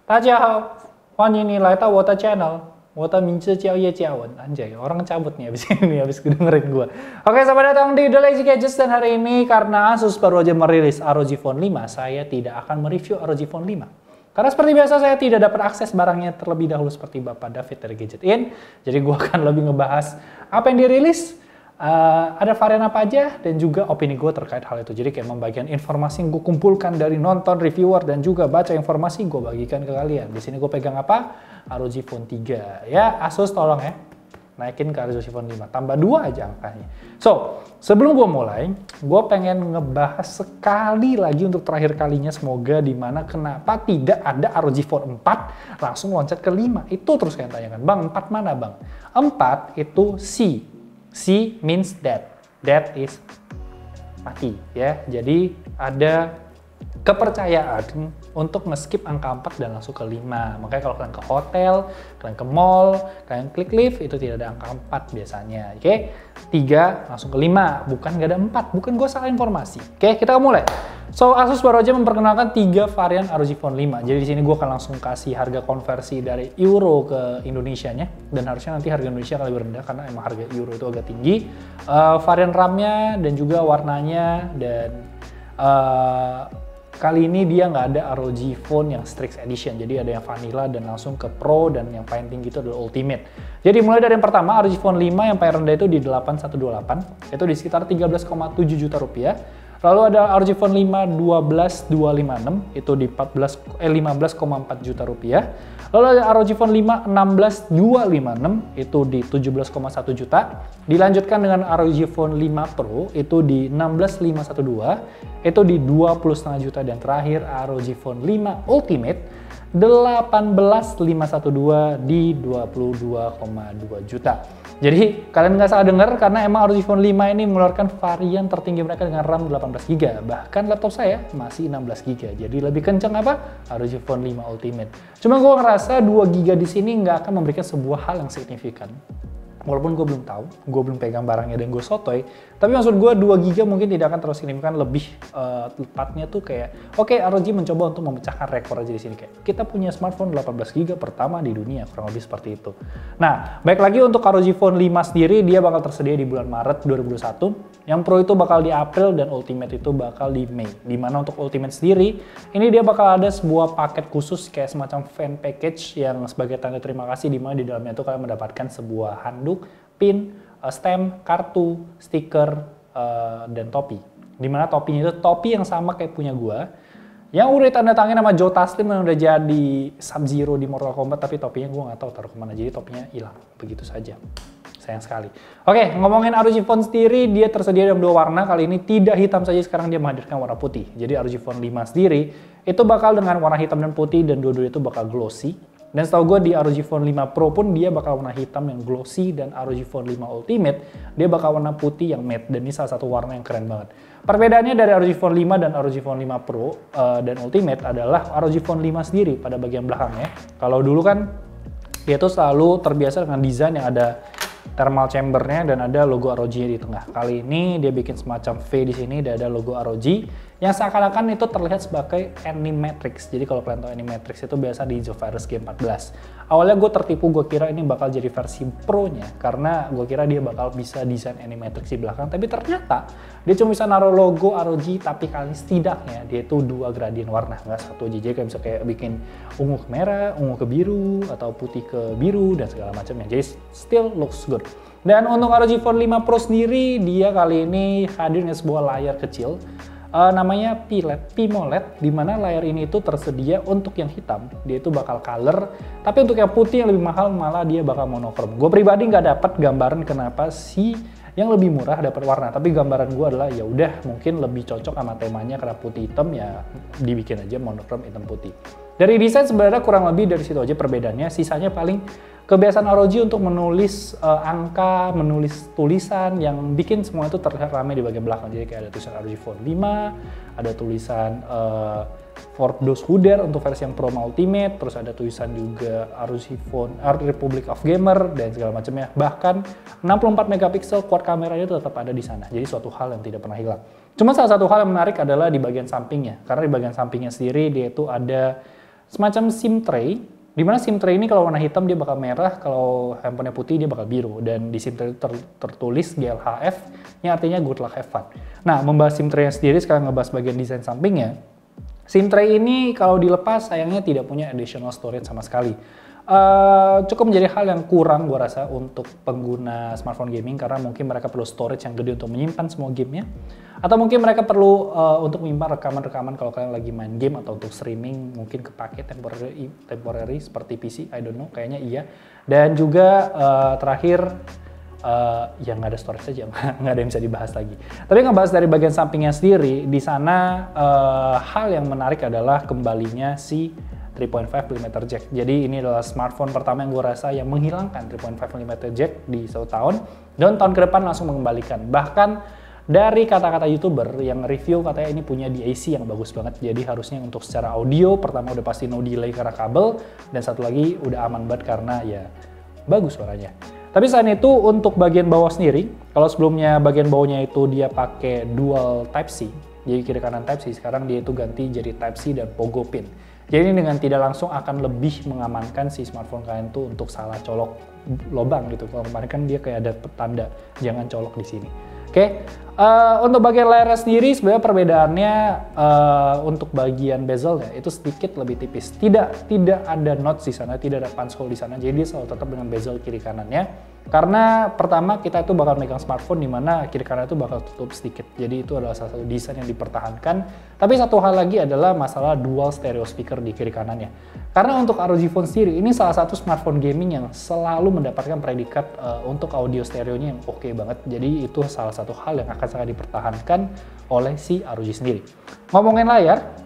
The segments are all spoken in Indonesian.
大家好，欢迎你来到我的 channel. 我的名字叫叶嘉文. Anjay, orang cabut nih abis ini, abis dengerin gue. Oke, selamat datang di The Lazy Gadgets. Dan hari ini karena Asus baru aja merilis ROG Phone 5, saya tidak akan mereview ROG Phone 5. Karena seperti biasa saya tidak dapat akses barangnya terlebih dahulu seperti Bapak David dari Gadget In. Jadi gue akan lebih ngebahas apa yang dirilis, ada varian apa aja, dan juga opini gue terkait hal itu. Jadi kayak membagikan informasi yang gue kumpulkan dari nonton, reviewer, dan juga baca informasi gue bagikan ke kalian. Di sini gue pegang apa? ROG Phone 3. Ya, Asus tolong ya, naikin ke ROG Phone 5. Tambah 2 aja angkanya. So, sebelum gue mulai, gue pengen ngebahas sekali lagi untuk terakhir kalinya, semoga dimana kenapa tidak ada ROG Phone 4 langsung loncat ke 5. Itu terus kalian tanyakan, Bang, 4 mana Bang? 4 itu C. C means dead. Dead is mati ya. Jadi ada kepercayaan untuk nge-skip angka 4 dan langsung ke 5. Makanya kalau kalian ke hotel, kalian ke mall, kalian klik lift, itu tidak ada angka 4 biasanya. Oke, 3 langsung ke 5. Bukan nggak ada 4, bukan gue salah informasi. Oke, kita mulai. So, Asus baru aja memperkenalkan 3 varian ROG Phone 5. Jadi di sini gue akan langsung kasih harga konversi dari euro ke Indonesianya. Dan harusnya nanti harga Indonesia akan lebih rendah karena emang harga euro itu agak tinggi. Varian RAM-nya dan juga warnanya, dan kali ini dia nggak ada ROG Phone yang Strix Edition. Jadi ada yang vanilla dan langsung ke Pro, dan yang paling tinggi itu adalah Ultimate. Jadi mulai dari yang pertama, ROG Phone 5 yang paling rendah itu di 8128. Itu di sekitar 13,7 juta rupiah. Lalu ada ROG Phone 5 12256, itu di 15,4 juta rupiah. Lalu ada ROG Phone 5 16256, itu di 17,1 juta. Dilanjutkan dengan ROG Phone 5 Pro, itu di 16512, itu di 20,5 juta. Dan terakhir ROG Phone 5 Ultimate 18512 di 22,2 juta. Jadi kalian nggak salah dengar, karena emang ROG Phone 5 ini mengeluarkan varian tertinggi mereka dengan RAM 18GB. Bahkan laptop saya masih 16GB. Jadi lebih kencang apa? ROG Phone 5 Ultimate. Cuma gue ngerasa 2GB di sini nggak akan memberikan sebuah hal yang signifikan. Walaupun gue belum tahu, gue belum pegang barangnya dan gue sotoy, tapi maksud gue 2GB mungkin tidak akan terlalu signifikan. Lebih tepatnya tuh kayak, oke, ROG mencoba untuk memecahkan rekor aja di sini, kayak kita punya smartphone 18GB pertama di dunia, kurang lebih seperti itu. Nah, baik lagi untuk ROG Phone 5 sendiri, dia bakal tersedia di bulan Maret 2021. Yang Pro itu bakal di April, dan Ultimate itu bakal di Mei. Dimana untuk Ultimate sendiri, ini dia bakal ada sebuah paket khusus kayak semacam fan package yang sebagai tanda terima kasih, dimana di dalamnya itu kalian mendapatkan sebuah handuk, pin, stem, kartu, stiker, dan topi. Dimana topinya itu topi yang sama kayak punya gua, yang udah tanda tangan sama Joe Taslim yang udah jadi Sub-Zero di Mortal Kombat, tapi topinya gua nggak tahu taruh kemana, jadi topinya hilang begitu saja. Sayang sekali. Oke, ngomongin ROG Phone sendiri, dia tersedia dalam 2 warna. Kali ini tidak hitam saja, sekarang dia menghadirkan warna putih. Jadi ROG Phone 5 sendiri itu bakal dengan warna hitam dan putih, dan dua-duanya itu bakal glossy. Dan setahu gue di ROG Phone 5 Pro pun dia bakal warna hitam yang glossy, dan ROG Phone 5 Ultimate dia bakal warna putih yang matte, dan ini salah satu warna yang keren banget. Perbedaannya dari ROG Phone 5 dan ROG Phone 5 Pro dan Ultimate adalah ROG Phone 5 sendiri pada bagian belakangnya. Kalau dulu kan dia tuh selalu terbiasa dengan desain yang ada thermal chambernya dan ada logo ROG di tengah. Kali ini dia bikin semacam V di sini, dan ada logo ROG yang seakan-akan itu terlihat sebagai Animatrix. Jadi kalau kalian tahu Animatrix itu biasa di Zephyrus G14. Awalnya gue tertipu, gue kira ini bakal jadi versi Pro-nya, karena gue kira dia bakal bisa desain Animatrix di belakang, tapi ternyata dia cuma bisa naruh logo ROG, tapi kali setidaknya dia itu 2 gradien warna, nggak satu aja. Jadi kayak bisa kayak bikin ungu ke merah, ungu ke biru, atau putih ke biru, dan segala macamnya. Jadi still looks good. Dan untuk ROG Phone 5 Pro sendiri, dia kali ini hadir dengan sebuah layar kecil, namanya PMOLED, dimana layar ini itu tersedia untuk yang hitam, dia itu bakal color, tapi untuk yang putih yang lebih mahal malah dia bakal monokrom. Gue pribadi nggak dapat gambaran kenapa sih yang lebih murah dapat warna, tapi gambaran gue adalah ya udah mungkin lebih cocok sama temanya, karena putih hitam ya dibikin aja monokrom hitam putih. Dari desain sebenarnya kurang lebih dari situ aja perbedaannya, sisanya paling kebiasaan ROG untuk menulis angka, menulis tulisan yang bikin semua itu terlihat ramai di bagian belakang. Jadi kayak ada tulisan ROG Phone 5, ada tulisan for those who dare untuk versi yang Pro Ultimate, terus ada tulisan juga ROG Phone Republic of Gamer dan segala macamnya. Bahkan 64 megapiksel quad kameranya itu tetap ada di sana. Jadi suatu hal yang tidak pernah hilang. Cuma salah satu hal yang menarik adalah di bagian sampingnya, karena di bagian sampingnya sendiri dia itu ada semacam SIM tray, di mana SIM tray ini kalau warna hitam dia bakal merah, kalau handphonenya putih dia bakal biru, dan di SIM tray tertulis GLHF, yang artinya good luck have fun. Nah, membahas SIM tray sendiri, sekarang ngebahas bagian desain sampingnya. SIM tray ini kalau dilepas sayangnya tidak punya additional storage sama sekali. Cukup menjadi hal yang kurang gue rasa untuk pengguna smartphone gaming, karena mungkin mereka perlu storage yang gede untuk menyimpan semua gamenya, atau mungkin mereka perlu untuk menyimpan rekaman-rekaman kalau kalian lagi main game, atau untuk streaming mungkin kepake temporary seperti PC, I don't know, kayaknya iya. Dan juga terakhir yang nggak ada storage saja, nggak ada yang bisa dibahas lagi. Tapi ngebahas dari bagian sampingnya sendiri, di sana hal yang menarik adalah kembalinya si 3.5 mm jack. Jadi ini adalah smartphone pertama yang gue rasa yang menghilangkan 3.5 mm jack di 1 tahun, dan tahun ke depan langsung mengembalikan. Bahkan dari kata-kata YouTuber yang review katanya ini punya DAC yang bagus banget. Jadi harusnya untuk secara audio pertama udah pasti no delay karena kabel, dan satu lagi udah aman banget karena ya bagus suaranya. Tapi selain itu untuk bagian bawah sendiri, kalau sebelumnya bagian bawahnya itu dia pakai dual Type-C, jadi kiri kanan Type-C, sekarang dia itu ganti jadi Type-C dan Pogo Pin. Jadi ini dengan tidak langsung akan lebih mengamankan si smartphone kalian tuh untuk salah colok lubang gitu. Kalau kemarin kan dia kayak ada tanda jangan colok di sini. Oke, untuk bagian layarnya sendiri sebenarnya perbedaannya untuk bagian bezelnya itu sedikit lebih tipis. Tidak ada notch di sana, tidak ada punch hole di sana. Jadi dia selalu tetap dengan bezel kiri kanannya. Karena pertama kita itu bakal megang smartphone di mana kiri kanan itu bakal tutup sedikit. Jadi itu adalah salah satu desain yang dipertahankan. Tapi satu hal lagi adalah masalah dual stereo speaker di kiri kanannya. Karena untuk ROG Phone sendiri ini salah satu smartphone gaming yang selalu mendapatkan predikat untuk audio stereonya yang oke banget. Jadi itu salah satu hal yang akan sangat dipertahankan oleh si ROG sendiri. Ngomongin layar,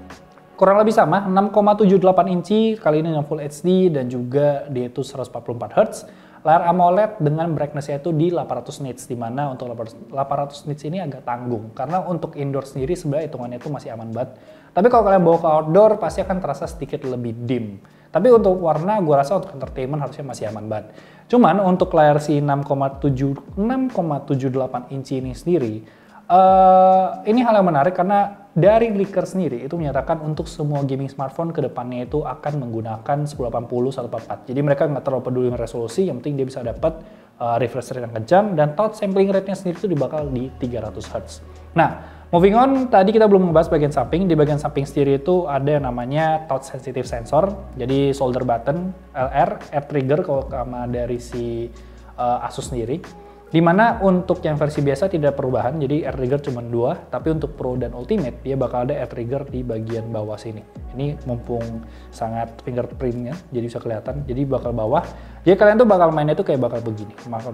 kurang lebih sama, 6,78 inci kali ini dengan Full HD dan juga dia itu 144 Hz. Layar AMOLED dengan brightness-nya itu di 800 nits, di mana untuk 800 nits ini agak tanggung. Karena untuk indoor sendiri sebenarnya hitungannya itu masih aman banget. Tapi kalau kalian bawa ke outdoor pasti akan terasa sedikit lebih dim. Tapi untuk warna gue rasa untuk entertainment harusnya masih aman banget. Cuman untuk layar si 6,78 inci ini sendiri, ini hal yang menarik karena dari leaker sendiri itu menyatakan untuk semua gaming smartphone ke depannya itu akan menggunakan 1080-144. Jadi mereka nggak terlalu peduli dengan resolusi, yang penting dia bisa dapat refresh rate yang kejam, dan touch sampling rate-nya sendiri itu bakal di 300 Hz. Nah, moving on, tadi kita belum membahas bagian samping. Di bagian samping sendiri itu ada yang namanya touch sensitive sensor. Jadi shoulder button, LR, air trigger kalau sama dari si Asus sendiri. Dimana untuk yang versi biasa tidak ada perubahan, jadi air trigger cuma 2, tapi untuk Pro dan Ultimate dia bakal ada air trigger di bagian bawah sini. Ini mumpung sangat fingerprintnya, jadi bisa kelihatan, jadi bakal bawah. Jadi kalian tuh bakal mainnya tuh kayak bakal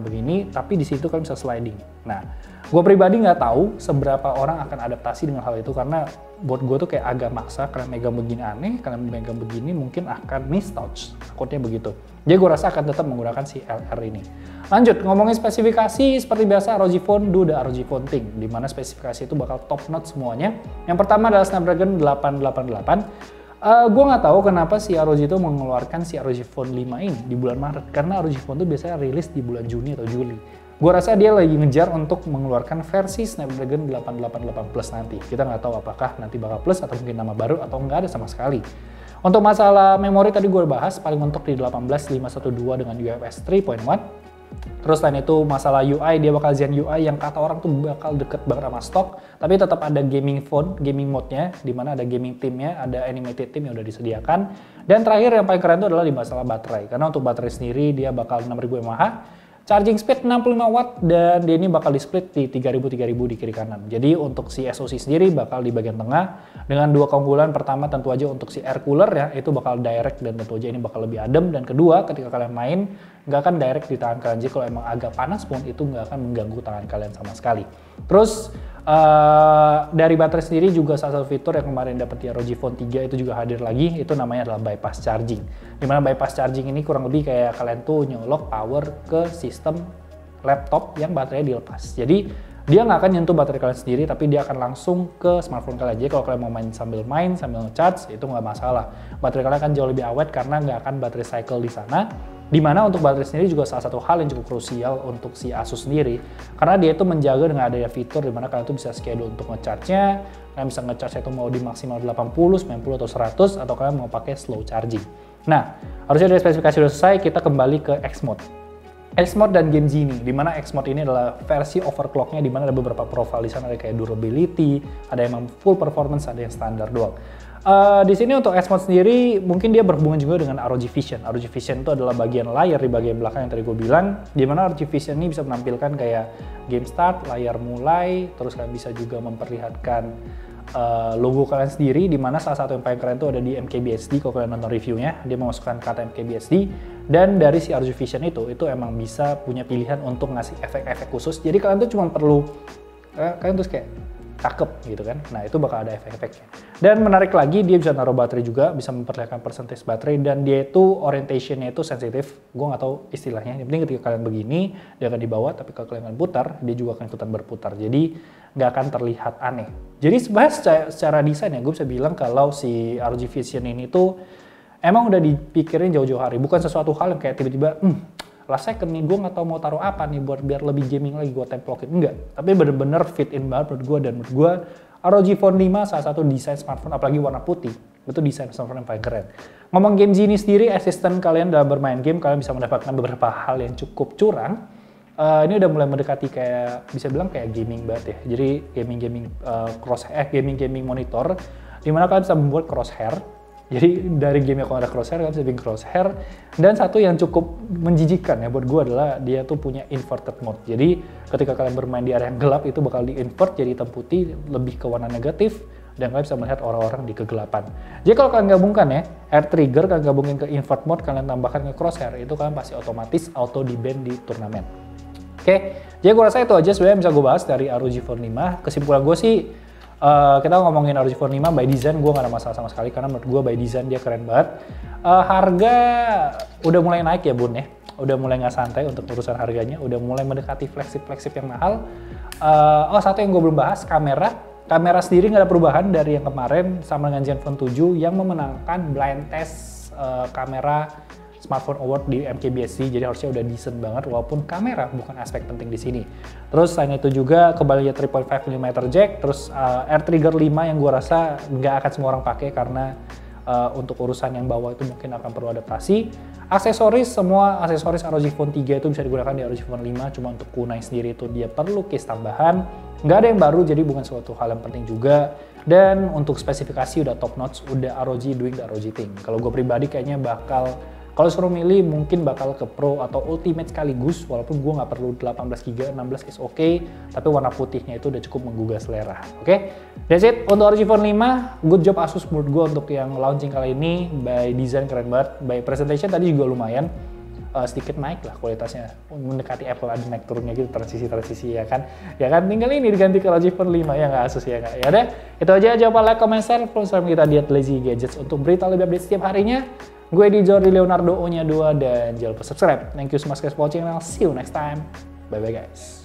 begini, tapi di situ kalian bisa sliding. Nah, gue pribadi nggak tahu seberapa orang akan adaptasi dengan hal itu, karena buat gue tuh kayak agak maksa. Kalian megang begini aneh, kalian megang begini mungkin akan miss touch, takutnya begitu. Jadi gue rasa akan tetap menggunakan si LR ini. Lanjut, ngomongin spesifikasi, seperti biasa ROG Phone do the ROG Phone thing, di mana spesifikasi itu bakal top notch semuanya. Yang pertama adalah Snapdragon 888. Gue nggak tahu kenapa si ROG itu mengeluarkan si ROG Phone 5 ini di bulan Maret, karena ROG Phone itu biasanya rilis di bulan Juni atau Juli. Gue rasa dia lagi ngejar untuk mengeluarkan versi Snapdragon 888 Plus nanti. Kita nggak tahu apakah nanti bakal plus atau mungkin nama baru atau nggak ada sama sekali. Untuk masalah memori tadi gue bahas, paling mentok di 18512 dengan UFS 3.1. Terus selain itu masalah UI, dia bakal Zen UI yang kata orang tuh bakal deket banget sama stok, tapi tetap ada gaming phone, gaming mode-nya, di mana ada gaming theme-nya, ada animated theme yang udah disediakan. Dan terakhir yang paling keren itu adalah di masalah baterai, karena untuk baterai sendiri dia bakal 6000 mAh, charging speed 65 watt, dan dia ini bakal di split di 3000 di kiri kanan. Jadi untuk si SoC sendiri bakal di bagian tengah dengan dua keunggulan. Pertama tentu aja untuk si air cooler ya, itu bakal direct dan tentu aja ini bakal lebih adem. Dan kedua, ketika kalian main nggak akan direct di tangan kalian. Jadi kalau emang agak panas pun itu nggak akan mengganggu tangan kalian sama sekali. Terus dari baterai sendiri juga salah satu fitur yang kemarin dapat di ROG Phone 3 itu juga hadir lagi, itu namanya adalah bypass charging. Dimana bypass charging ini kurang lebih kayak kalian tuh nyolok power ke sistem laptop yang baterainya dilepas. Jadi dia nggak akan nyentuh baterai kalian sendiri, tapi dia akan langsung ke smartphone kalian. Jadi kalau kalian mau main sambil ngecharge itu nggak masalah. Baterai kalian akan jauh lebih awet karena nggak akan baterai cycle di sana. Dimana untuk baterai sendiri juga salah satu hal yang cukup krusial untuk si Asus sendiri, karena dia itu menjaga dengan adanya fitur dimana kalian tuh bisa schedule untuk ngecharge-nya, kalian bisa ngecharge itu mau di maksimal 80, 90 atau 100, atau kalian mau pakai slow charging. Nah, harusnya dari spesifikasi udah selesai, kita kembali ke X-Mode. X-Mode dan Game Genie, dimana X-Mode ini adalah versi overclocknya, dimana ada beberapa profile di sana, ada kayak durability, ada yang full performance, ada yang standar doang. Di sini untuk X-Mode sendiri mungkin dia berhubungan juga dengan ROG Vision. ROG Vision itu adalah bagian layar di bagian belakang yang tadi gue bilang, di mana ROG Vision ini bisa menampilkan kayak game start, layar mulai, terus kalian bisa juga memperlihatkan logo kalian sendiri, di mana salah satu yang paling keren itu ada di MKBHD. Kalau kalian nonton reviewnya, dia memasukkan kata MKBHD, dan dari si ROG Vision itu emang bisa punya pilihan untuk ngasih efek-efek khusus. Jadi kalian tuh cuma perlu kalian tuh kayak cakep gitu kan. Nah, itu bakal ada efek-efeknya. Dan menarik lagi, dia bisa naruh baterai juga, bisa memperlihatkan percentage baterai, dan dia itu orientation-nya itu sensitif. Gue nggak tahu istilahnya. Yang penting ketika kalian begini, dia akan dibawa, tapi kalau kalian putar, dia juga akan ikutan berputar. Jadi nggak akan terlihat aneh. Jadi sebenarnya secara desain ya, gue bisa bilang kalau si ROG Vision ini tuh emang udah dipikirin jauh-jauh hari. Bukan sesuatu hal yang kayak tiba-tiba, last second nih, gue nggak tahu mau taruh apa nih buat biar lebih gaming lagi, gue templokin. Enggak, tapi bener-bener fit in banget menurut gue, dan menurut gue ROG Phone 5 salah satu desain smartphone, apalagi warna putih, itu desain smartphone yang paling keren. Ngomong Game Genie sendiri, asisten kalian dalam bermain game, kalian bisa mendapatkan beberapa hal yang cukup curang. Ini udah mulai mendekati kayak, bisa bilang kayak gaming banget ya. Jadi gaming monitor, dimana kalian bisa membuat crosshair. Jadi dari game yang kalau ada crosshair, kalian bisa bikin crosshair. Dan satu yang cukup menjijikan ya buat gue adalah dia tuh punya inverted mode. Jadi ketika kalian bermain di area yang gelap, itu bakal di-invert jadi hitam putih, lebih ke warna negatif. Dan kalian bisa melihat orang-orang di kegelapan. Jadi kalau kalian gabungkan ya, air trigger, kalian gabungin ke invert mode, kalian tambahkan ke crosshair, itu kalian pasti otomatis auto di-ban di turnamen. Oke, jadi gue rasa itu aja sebenarnya bisa gue bahas dari ROG Phone 5. Kesimpulan gue sih, kita ngomongin ROG Phone 5 by design, gue gak ada masalah sama sekali, karena menurut gue by design dia keren banget. Harga udah mulai naik ya bun ya, udah mulai nggak santai untuk urusan harganya, udah mulai mendekati flagship yang mahal. Satu yang gue belum bahas, kamera sendiri nggak ada perubahan dari yang kemarin sama dengan Zenfone 7 yang memenangkan blind test kamera Smartphone Award di MKBHD, jadi harusnya udah decent banget, walaupun kamera bukan aspek penting di sini. Terus selain itu juga kembali 3.5 mm jack, terus air trigger 5 yang gue rasa nggak akan semua orang pakai karena untuk urusan yang bawah itu mungkin akan perlu adaptasi. Semua aksesoris ROG Phone 3 itu bisa digunakan di ROG Phone 5, cuma untuk kunai sendiri itu dia perlu case tambahan. Nggak ada yang baru, jadi bukan suatu hal yang penting juga. Dan untuk spesifikasi udah top notch, udah ROG doing the ROG thing. Kalau gue pribadi kayaknya kalau suruh milih mungkin bakal ke Pro atau Ultimate sekaligus, walaupun gue nggak perlu 18GB, 16 is okay, tapi warna putihnya itu udah cukup menggugah selera. Oke, that's it untuk ROG Phone 5. Good job Asus menurut gue untuk yang launching kali ini. By design keren banget, by presentation tadi juga lumayan. Sedikit naik lah kualitasnya, mendekati Apple, ada naik turunnya gitu, transisi ya kan tinggal ini diganti ke ROG Phone 5 ya nggak, Asus ya nggak. Ya udah, itu aja, jangan lupa like, comment, share, follow kita di @lazy gadgets untuk berita lebih update setiap harinya. Gue di Jordi Leonardo O-nya 2, dan jangan lupa subscribe. Thank you so much guys for watching, and I'll see you next time. Bye bye guys.